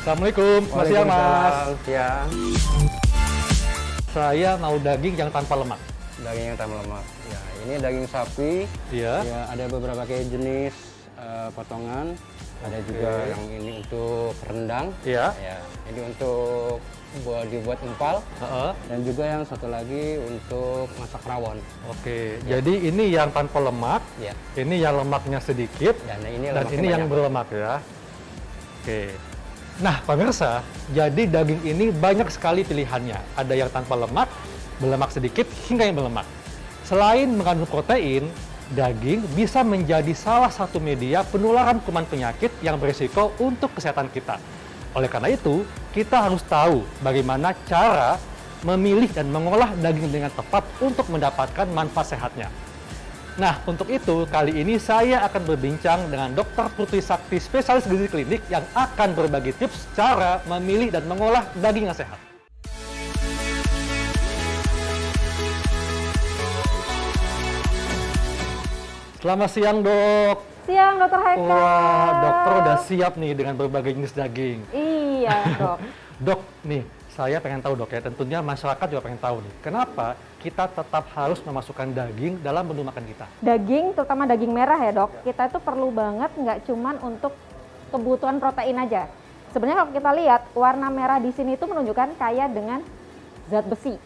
Assalamualaikum, Mas siang Mas. Waalaikumsalam, siang. Saya mau daging yang tanpa lemak. Daging yang tanpa lemak. Ya, ini daging sapi. Iya. Ya, ada beberapa kayak jenis potongan. Ada juga yang ini untuk rendang. Iya. Ya, ini untuk dibuat empal. Heeh. Dan juga yang satu lagi untuk masak rawon. Oke, jadi ini yang tanpa lemak, Ya. ini yang lemaknya sedikit, Dan ini dan lemaknya ini yang banyak. berlemak ya. Oke. Nah, pemirsa, jadi daging ini banyak sekali pilihannya. Ada yang tanpa lemak, berlemak sedikit, hingga yang berlemak. Selain mengandung protein, daging bisa menjadi salah satu media penularan kuman penyakit yang berisiko untuk kesehatan kita. Oleh karena itu, kita harus tahu bagaimana cara memilih dan mengolah daging dengan tepat untuk mendapatkan manfaat sehatnya. Nah, untuk itu, kali ini saya akan berbincang dengan Dr. Putri Sakti, spesialis gizi klinik yang akan berbagi tips cara memilih dan mengolah daging yang sehat. Selamat siang, Dok. Siang, Dokter Haikal. Wah, dokter udah siap nih dengan berbagai jenis daging. Iya, Dok. Dok, nih, saya pengen tahu, Dok ya. Tentunya masyarakat juga pengen tahu nih. Kenapa kita tetap harus memasukkan daging dalam menu makan kita? Daging, terutama daging merah ya, Dok. Kita itu perlu banget nggak cuman untuk kebutuhan protein aja. Sebenarnya kalau kita lihat, warna merah di sini itu menunjukkan kaya dengan zat besi.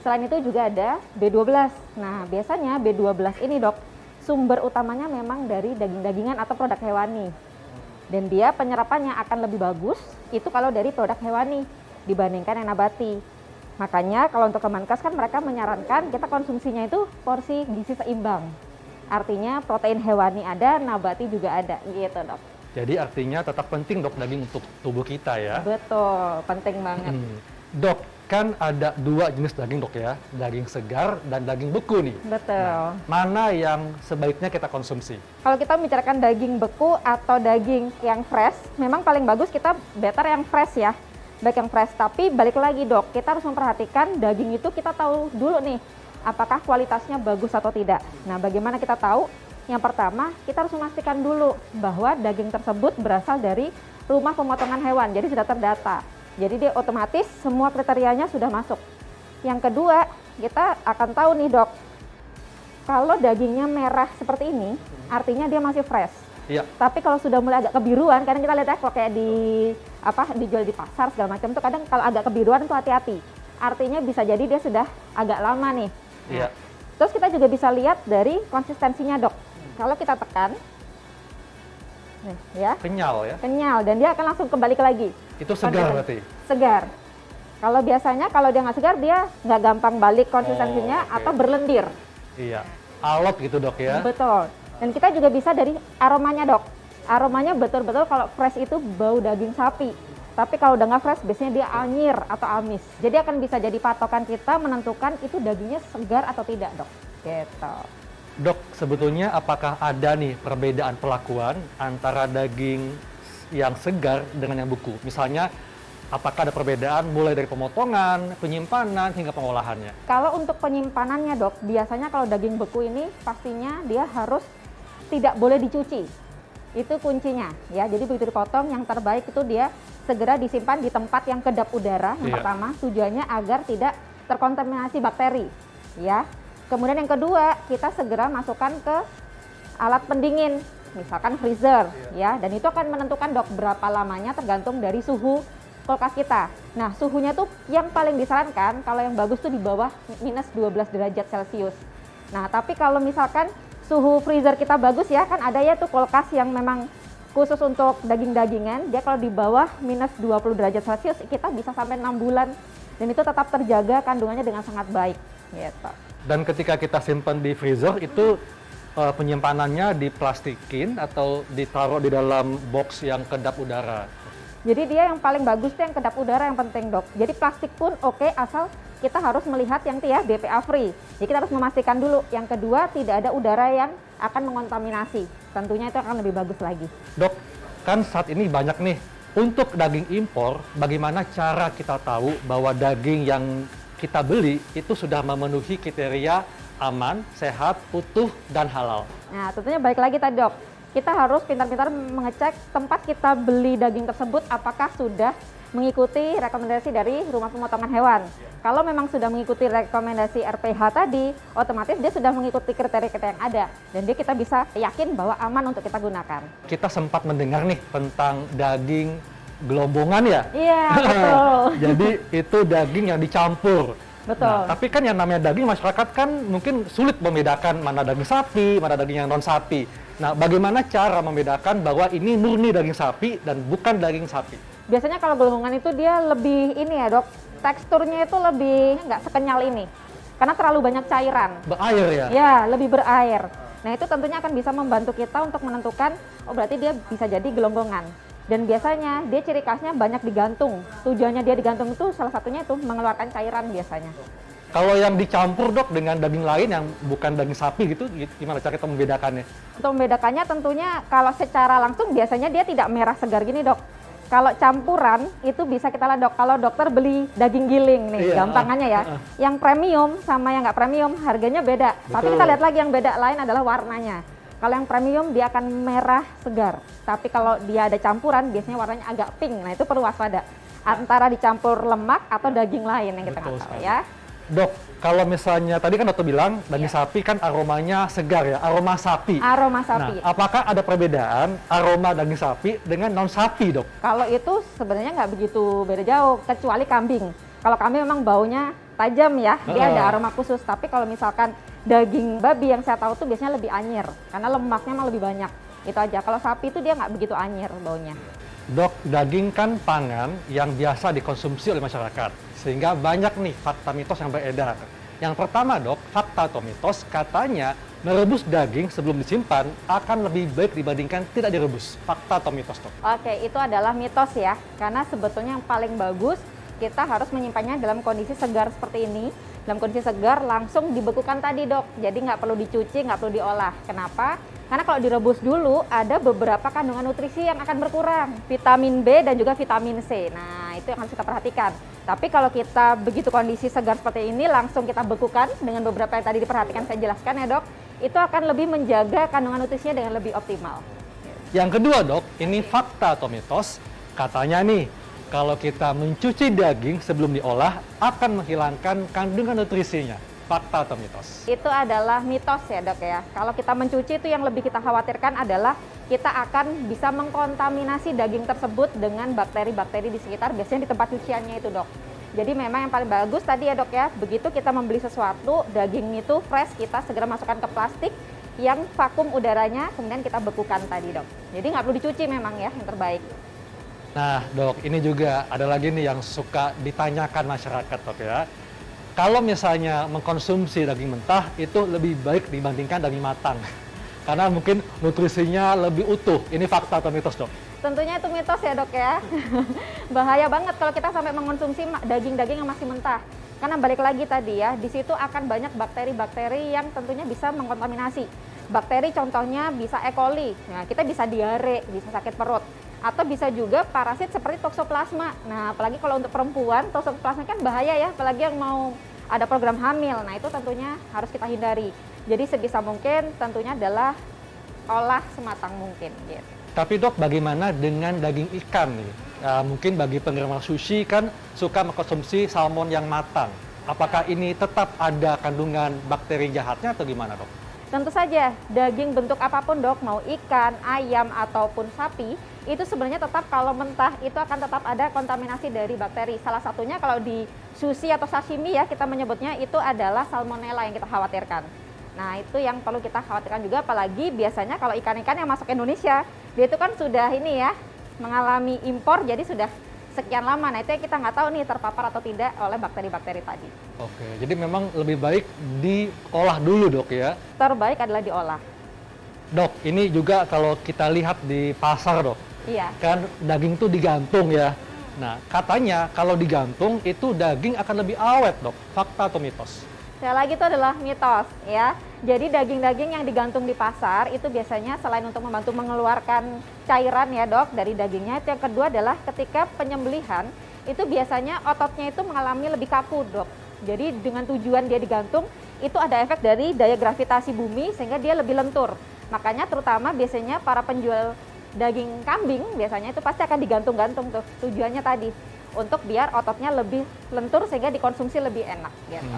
Selain itu juga ada B12. Nah, biasanya B12 ini, Dok, sumber utamanya memang dari daging-dagingan atau produk hewani. Dan dia penyerapannya akan lebih bagus itu kalau dari produk hewani dibandingkan yang nabati. Makanya kalau untuk Kemenkes kan mereka menyarankan kita konsumsinya itu porsi gizi seimbang. Artinya protein hewani ada, nabati juga ada gitu, Dok. Jadi artinya tetap penting, Dok, daging untuk tubuh kita ya. Betul, penting banget. Dok, kan ada dua jenis daging, Dok ya. Daging segar dan daging beku nih. Betul. Mana yang sebaiknya kita konsumsi? Kalau kita membicarakan daging beku atau daging yang fresh, memang paling bagus kita better yang fresh ya. Baik yang fresh, tapi balik lagi, Dok, kita harus memperhatikan daging itu kita tahu dulu nih, apakah kualitasnya bagus atau tidak. Nah, bagaimana kita tahu? Yang pertama, kita harus memastikan dulu bahwa daging tersebut berasal dari rumah pemotongan hewan, jadi sudah terdata. Jadi dia otomatis semua kriterianya sudah masuk. Yang kedua, kita akan tahu nih, Dok, kalau dagingnya merah seperti ini, artinya dia masih fresh. Iya. Tapi kalau sudah mulai agak kebiruan, kadang kita lihat ya kalau kayak dijual di pasar segala macam tuh kadang kalau agak kebiruan tuh hati-hati. Artinya bisa jadi dia sudah agak lama nih. Iya. Terus kita juga bisa lihat dari konsistensinya, Dok. Kalau kita tekan, nih, ya, Kenyal ya. kenyal dan dia akan langsung kembali lagi. Itu segar berarti? Segar. Kalau biasanya kalau dia nggak segar dia nggak gampang balik konsistensinya oke. atau berlendir. Iya. Alot gitu, Dok ya. Betul. Dan kita juga bisa dari aromanya, Dok. Aromanya betul-betul kalau fresh itu bau daging sapi. Tapi kalau udah nggak fresh biasanya dia anyir atau amis. Jadi akan bisa jadi patokan kita menentukan itu dagingnya segar atau tidak, Dok. Gitu. Dok, sebetulnya apakah ada nih perbedaan perlakuan antara daging yang segar dengan yang beku? Misalnya, apakah ada perbedaan mulai dari pemotongan, penyimpanan, hingga pengolahannya? Kalau untuk penyimpanannya, Dok, biasanya kalau daging beku ini pastinya dia harus tidak boleh dicuci. Itu kuncinya, ya. Jadi begitu dipotong, yang terbaik itu dia segera disimpan di tempat yang kedap udara. Yang Iya. pertama, tujuannya agar tidak terkontaminasi bakteri, ya. Kemudian yang kedua, kita segera masukkan ke alat pendingin, misalkan freezer, ya. Dan itu akan menentukan, Dok, berapa lamanya tergantung dari suhu kulkas kita. Nah, suhunya tuh yang paling disarankan kalau yang bagus tuh di bawah minus 12 derajat Celcius. Nah, tapi kalau misalkan suhu freezer kita bagus ya, kan ada ya tuh kulkas yang memang khusus untuk daging-dagingan, dia kalau di bawah minus 20 derajat Celcius kita bisa sampai 6 bulan dan itu tetap terjaga kandungannya dengan sangat baik gitu. Dan ketika kita simpan di freezer, itu penyimpanannya diplastikin atau ditaruh di dalam box yang kedap udara? Jadi dia yang paling bagus tuh yang kedap udara yang penting, Dok. Jadi plastik pun oke, asal kita harus melihat yang itu ya BPA free. Jadi kita harus memastikan dulu. Yang kedua, tidak ada udara yang akan mengontaminasi. Tentunya itu akan lebih bagus lagi. Dok, kan saat ini banyak nih, untuk daging impor, bagaimana cara kita tahu bahwa daging yang kita beli itu sudah memenuhi kriteria aman, sehat, utuh, dan halal? Nah, tentunya balik lagi tadi, Dok. kita harus pintar-pintar mengecek tempat kita beli daging tersebut apakah sudah mengikuti rekomendasi dari rumah pemotongan hewan. Kalau memang sudah mengikuti rekomendasi RPH tadi, otomatis dia sudah mengikuti kriteria-kriteria yang ada. Dan kita bisa yakin bahwa aman untuk kita gunakan. Kita sempat mendengar nih tentang daging gelombongan ya? Iya, betul. Jadi itu daging yang dicampur. Betul. Nah, tapi kan yang namanya daging, masyarakat kan mungkin sulit membedakan mana daging sapi, mana daging yang non sapi. Nah, bagaimana cara membedakan bahwa ini murni daging sapi dan bukan daging sapi? Biasanya kalau gelembungan itu dia lebih ini ya dok, teksturnya itu lebih nggak sekenyal ini. Karena terlalu banyak cairan. Berair ya? Ya, lebih berair. Nah itu tentunya akan bisa membantu kita untuk menentukan, oh berarti dia bisa jadi gelonggongan. Dan biasanya dia ciri khasnya banyak digantung. Tujuannya dia digantung itu salah satunya itu mengeluarkan cairan biasanya. Kalau yang dicampur dok dengan daging lain yang bukan daging sapi gitu, gimana cara kita membedakannya? Untuk membedakannya tentunya kalau secara langsung biasanya dia tidak merah segar gini dok. Kalau campuran itu bisa kita lihat dok, kalau dokter beli daging giling nih, Iya, gampangannya ya. Yang premium sama yang nggak premium harganya beda. Tapi kita lihat lagi yang beda lain adalah warnanya. Kalau yang premium dia akan merah segar. Tapi kalau dia ada campuran biasanya warnanya agak pink. Nah itu perlu waspada. Antara dicampur lemak atau daging lain yang kita nggak tahu sekali. ya. Dok, kalau misalnya tadi kan dokter bilang daging sapi kan aromanya segar ya, aroma sapi. Aroma sapi. Nah, apakah ada perbedaan aroma daging sapi dengan non sapi dok? Kalau itu sebenarnya nggak begitu beda jauh, kecuali kambing. Kalau kambing memang baunya tajam ya, dia ada aroma khusus. Tapi kalau misalkan daging babi yang saya tahu tuh biasanya lebih anyir, karena lemaknya memang lebih banyak. Itu aja. Kalau sapi itu dia nggak begitu anyir baunya. Dok, daging kan pangan yang biasa dikonsumsi oleh masyarakat, sehingga banyak nih fakta mitos yang beredar. Yang pertama dok, fakta atau mitos katanya merebus daging sebelum disimpan akan lebih baik dibandingkan tidak direbus. Fakta atau mitos dok? Oke, itu adalah mitos ya, karena sebetulnya yang paling bagus kita harus menyimpannya dalam kondisi segar seperti ini. Dalam kondisi segar langsung dibekukan tadi dok, jadi nggak perlu dicuci, nggak perlu diolah. Kenapa? Karena kalau direbus dulu ada beberapa kandungan nutrisi yang akan berkurang, vitamin B dan juga vitamin C. Nah itu yang harus kita perhatikan. Tapi kalau kita begitu kondisi segar seperti ini langsung kita bekukan dengan beberapa yang tadi diperhatikan saya jelaskan ya dok, itu akan lebih menjaga kandungan nutrisinya dengan lebih optimal. Yang kedua dok, ini fakta atau mitos, katanya nih kalau kita mencuci daging sebelum diolah akan menghilangkan kandungan nutrisinya. Fakta atau mitos? Itu adalah mitos ya dok ya. Kalau kita mencuci itu yang lebih kita khawatirkan adalah kita akan bisa mengkontaminasi daging tersebut dengan bakteri-bakteri di sekitar, biasanya di tempat cuciannya itu dok. Jadi memang yang paling bagus tadi ya dok ya, begitu kita membeli sesuatu, daging itu fresh, kita segera masukkan ke plastik yang vakum udaranya, kemudian kita bekukan tadi dok. Jadi nggak perlu dicuci memang ya, yang terbaik. Nah dok, ini juga ada lagi nih yang suka ditanyakan masyarakat dok ya. Kalau misalnya mengkonsumsi daging mentah itu lebih baik dibandingkan daging matang. Karena mungkin nutrisinya lebih utuh. Ini fakta atau mitos dok? Tentunya itu mitos ya dok ya. Bahaya banget kalau kita sampai mengkonsumsi daging-daging yang masih mentah. Karena balik lagi tadi ya, di situ akan banyak bakteri-bakteri yang tentunya bisa mengkontaminasi. Bakteri contohnya bisa E. coli, nah, kita bisa diare, bisa sakit perut. Atau bisa juga parasit seperti toksoplasma. Nah, apalagi kalau untuk perempuan, toksoplasma kan bahaya ya, apalagi yang mau ada program hamil. Nah, itu tentunya harus kita hindari. Jadi sebisa mungkin tentunya adalah olah sematang mungkin. Gitu. Tapi dok, bagaimana dengan daging ikan nih? Mungkin bagi penggemar sushi kan suka mengkonsumsi salmon yang matang. Apakah ini tetap ada kandungan bakteri jahatnya atau gimana dok? Tentu saja, daging bentuk apapun dok, mau ikan, ayam, ataupun sapi, itu sebenarnya tetap kalau mentah itu akan tetap ada kontaminasi dari bakteri. Salah satunya kalau di sushi atau sashimi ya, kita menyebutnya itu adalah salmonella yang kita khawatirkan. Nah itu yang perlu kita khawatirkan juga, apalagi biasanya kalau ikan-ikan yang masuk Indonesia, dia itu kan sudah ini ya, mengalami impor, jadi sudah sekian lama. Nah itu yang kita nggak tahu nih terpapar atau tidak oleh bakteri-bakteri tadi. Oke, jadi memang lebih baik diolah dulu dok ya? Terbaik adalah diolah. Dok, ini juga kalau kita lihat di pasar dok, Iya. kan daging tuh digantung ya. Nah katanya kalau digantung itu daging akan lebih awet dok, fakta atau mitos? Sekali lagi itu adalah mitos ya. Jadi daging-daging yang digantung di pasar itu biasanya selain untuk membantu mengeluarkan cairan ya dok dari dagingnya, itu yang kedua adalah ketika penyembelihan itu biasanya ototnya itu mengalami lebih kaku dok. Jadi dengan tujuan dia digantung itu ada efek dari daya gravitasi bumi sehingga dia lebih lentur. Makanya terutama biasanya para penjual daging kambing biasanya itu pasti akan digantung-gantung tuh. Tujuannya tadi untuk biar ototnya lebih lentur sehingga dikonsumsi lebih enak gitu.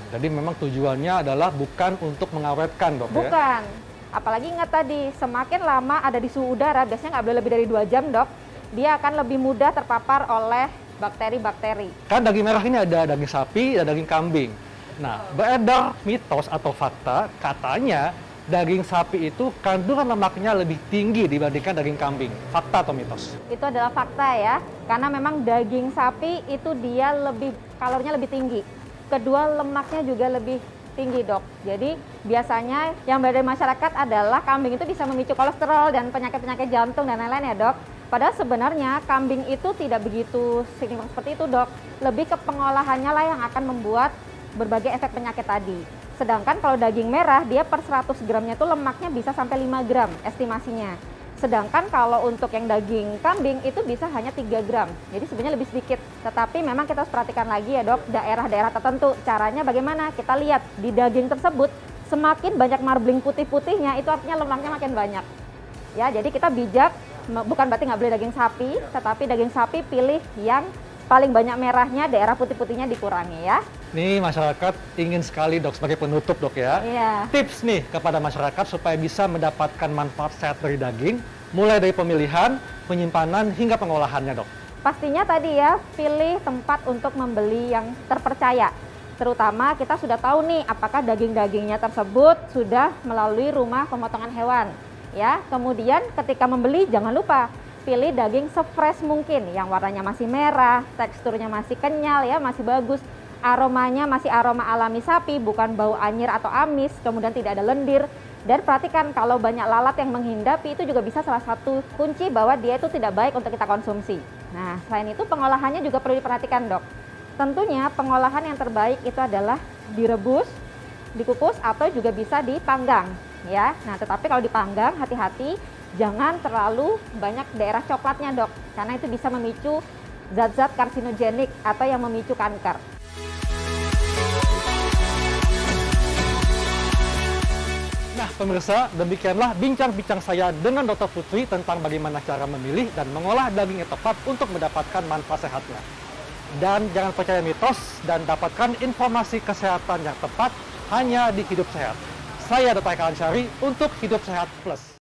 Jadi memang tujuannya adalah bukan untuk mengawetkan, Dok, ya? Bukan. Apalagi ingat tadi, semakin lama ada di suhu udara, biasanya nggak boleh lebih dari 2 jam, Dok, dia akan lebih mudah terpapar oleh bakteri-bakteri. Kan daging merah ini ada daging sapi, ada daging kambing. Nah, beredar mitos atau fakta, katanya daging sapi itu kandungan lemaknya lebih tinggi dibandingkan daging kambing. Fakta atau mitos? Itu adalah fakta ya, karena memang daging sapi itu dia lebih kalorinya lebih tinggi. Kedua, lemaknya juga lebih tinggi, Dok. Jadi biasanya yang beredar di masyarakat adalah kambing itu bisa memicu kolesterol dan penyakit-penyakit jantung dan lain-lain ya, Dok. Padahal sebenarnya kambing itu tidak begitu signifikan seperti itu, Dok. Lebih ke pengolahannya lah yang akan membuat berbagai efek penyakit tadi. Sedangkan kalau daging merah, dia per 100 gramnya itu lemaknya bisa sampai 5 gram estimasinya. Sedangkan kalau untuk yang daging kambing itu bisa hanya 3 gram. Jadi sebenarnya lebih sedikit. Tetapi memang kita harus perhatikan lagi ya, Dok, daerah-daerah tertentu. Caranya bagaimana? Kita lihat di daging tersebut, semakin banyak marbling putih-putihnya, itu artinya lemaknya makin banyak. Ya, jadi kita bijak, bukan berarti nggak beli daging sapi, tetapi daging sapi pilih yang paling banyak merahnya, daerah putih-putihnya dikurangi ya. Nih, masyarakat ingin sekali, Dok, sebagai penutup, Dok, ya. Iya. Tips nih kepada masyarakat supaya bisa mendapatkan manfaat sehat dari daging, mulai dari pemilihan, penyimpanan, hingga pengolahannya, Dok. Pastinya tadi ya, pilih tempat untuk membeli yang terpercaya. Terutama kita sudah tahu nih apakah daging-dagingnya tersebut sudah melalui rumah pemotongan hewan. Ya, kemudian ketika membeli jangan lupa pilih daging sefresh mungkin, yang warnanya masih merah, teksturnya masih kenyal ya, masih bagus. Aromanya masih aroma alami sapi, bukan bau anyir atau amis, kemudian tidak ada lendir. Dan perhatikan kalau banyak lalat yang menghindapi, itu juga bisa salah satu kunci bahwa dia itu tidak baik untuk kita konsumsi. Nah, selain itu pengolahannya juga perlu diperhatikan, Dok. Tentunya pengolahan yang terbaik itu adalah direbus, dikukus, atau juga bisa dipanggang. Ya, nah tetapi kalau dipanggang hati-hati, jangan terlalu banyak daerah coklatnya, Dok, karena itu bisa memicu zat-zat karsinogenik atau yang memicu kanker. Nah, pemirsa, demikianlah bincang-bincang saya dengan Dr. Putri tentang bagaimana cara memilih dan mengolah daging yang tepat untuk mendapatkan manfaat sehatnya. Dan jangan percaya mitos dan dapatkan informasi kesehatan yang tepat hanya di Hidup Sehat. Saya Dr. Eka Ansyari untuk Hidup Sehat Plus.